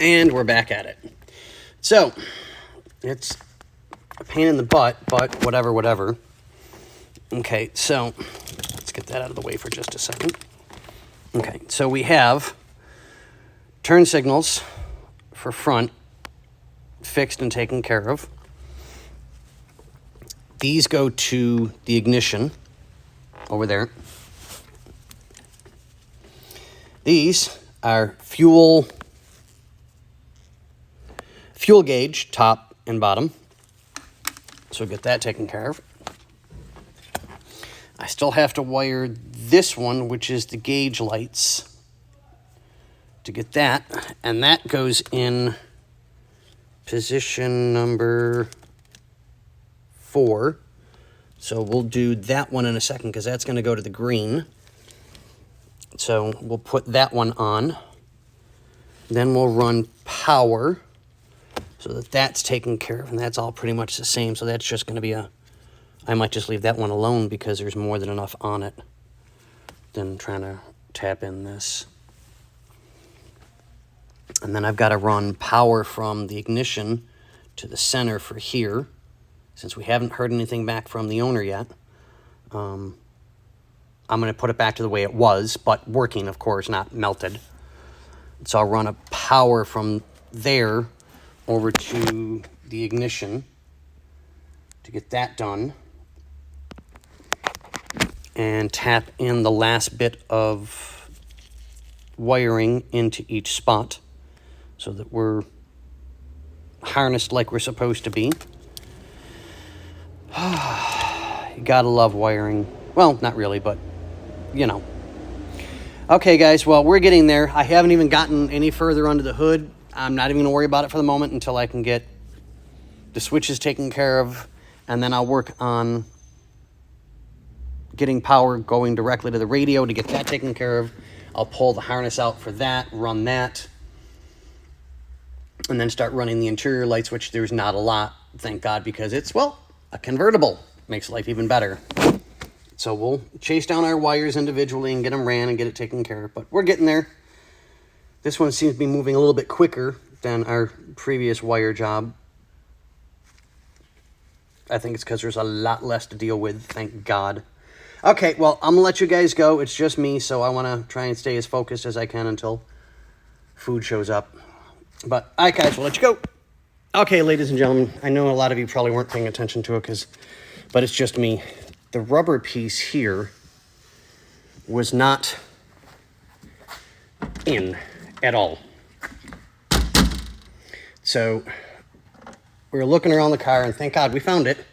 And we're back at it. So, it's a pain in the butt, but whatever. Okay, so let's get that out of the way for just a second. Okay, so we have turn signals for front fixed and taken care of. These go to the ignition over there. These are fuel gauge, top and bottom. So get that taken care of. I still have to wire this one, which is the gauge lights, to get that. And that goes in position number 4. So we'll do that one in a second because that's going to go to the green. So we'll put that one on. Then we'll run power so that that's taken care of, and that's all pretty much the same. So that's just going to be I might just leave that one alone because there's more than enough on it than trying to tap in this. And then I've got to run power from the ignition to the center for here. Since we haven't heard anything back from the owner yet, I'm going to put it back to the way it was, but working, of course, not melted. So I'll run a power from there over to the ignition to get that done. And tap in the last bit of wiring into each spot so that we're harnessed like we're supposed to be. You gotta love wiring. Well, not really, but you know. Okay, guys, well, we're getting there. I haven't even gotten any further under the hood. I'm not even going to worry about it for the moment until I can get the switches taken care of, and then I'll work on getting power going directly to the radio to get that taken care of. I'll pull the harness out for that, run that, and then start running the interior lights, which there's not a lot, thank God, because it's, well, a convertible. Makes life even better. So we'll chase down our wires individually and get them ran and get it taken care of. But we're getting there. This one seems to be moving a little bit quicker than our previous wire job. I think it's because there's a lot less to deal with, thank God. Okay, well, I'm going to let you guys go. It's just me, so I want to try and stay as focused as I can until food shows up. But, all right, guys, we'll let you go. Okay, ladies and gentlemen, I know a lot of you probably weren't paying attention to it, but it's just me. The rubber piece here was not in at all. So we were looking around the car, and thank God we found it.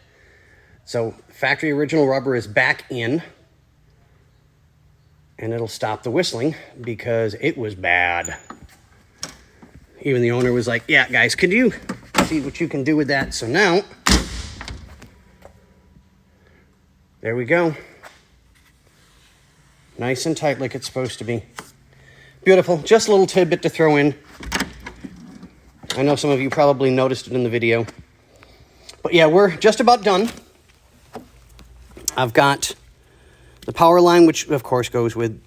So factory original rubber is back in, and it'll stop the whistling because it was bad. Even the owner was like, yeah, guys, could you see what you can do with that? So now, there we go. Nice and tight like it's supposed to be. Beautiful. Just a little tidbit to throw in. I know some of you probably noticed it in the video. But yeah, we're just about done. I've got the power line, which of course goes with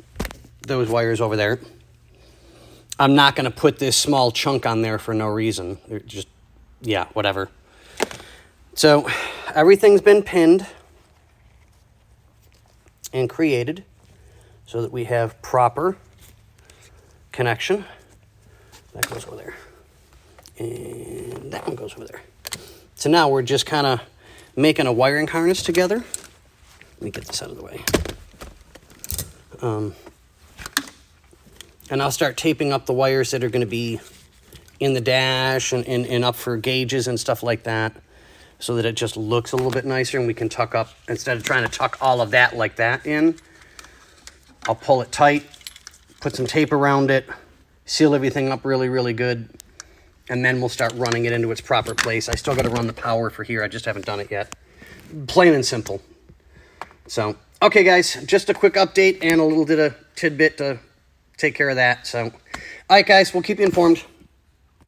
those wires over there. I'm not going to put this small chunk on there for no reason. Just, yeah, whatever. So everything's been pinned and created so that we have proper connection. That goes over there. And that one goes over there. So now we're just kind of making a wiring harness together. Let me get this out of the way. And I'll start taping up the wires that are going to be in the dash and up for gauges and stuff like that, so that it just looks a little bit nicer and we can tuck up, instead of trying to tuck all of that like that in, I'll pull it tight, put some tape around it, seal everything up really, really good, and then we'll start running it into its proper place. I still got to run the power for here. I just haven't done it yet. Plain and simple. So, okay, guys, just a quick update and a little bit of tidbit to take care of that. So, all right, guys, we'll keep you informed.